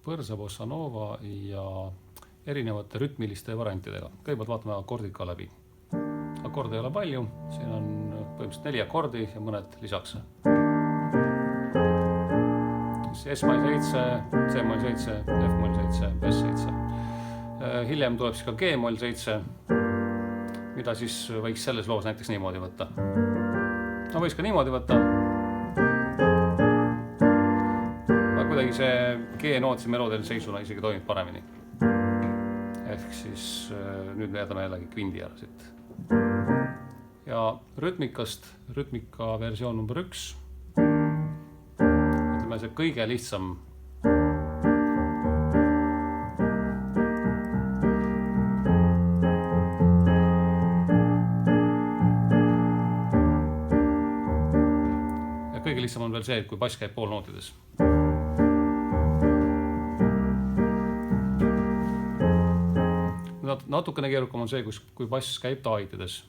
põrsa, bossa nova ja erinevate rütmiliste variantidega. Kõigepealt vaatame akordid ka läbi. Akorde ei ole palju, siin on põhimõtteliselt 4 akordi ja mõned lisaks. S-moll 7, C-moll 7, F-moll 7, S7. Hiljem tuleb siis ka G-moll 7, mida siis võiks selles loos näiteks niimoodi võtta. No võiks ka niimoodi võtta. Aga kuidagi see G-noot siin meloodiline seisuna isegi toimib paremini. Ehk siis nüüd me jätame jällegi kvindi ära siit. Ja rütmikast, rütmika versioon number 1. Ütleme see kõige lihtsam. Ja kõige lihtsam on veel see, kui bass käib poolnootides. Natukene keerukam on see, kui bass käib taitides.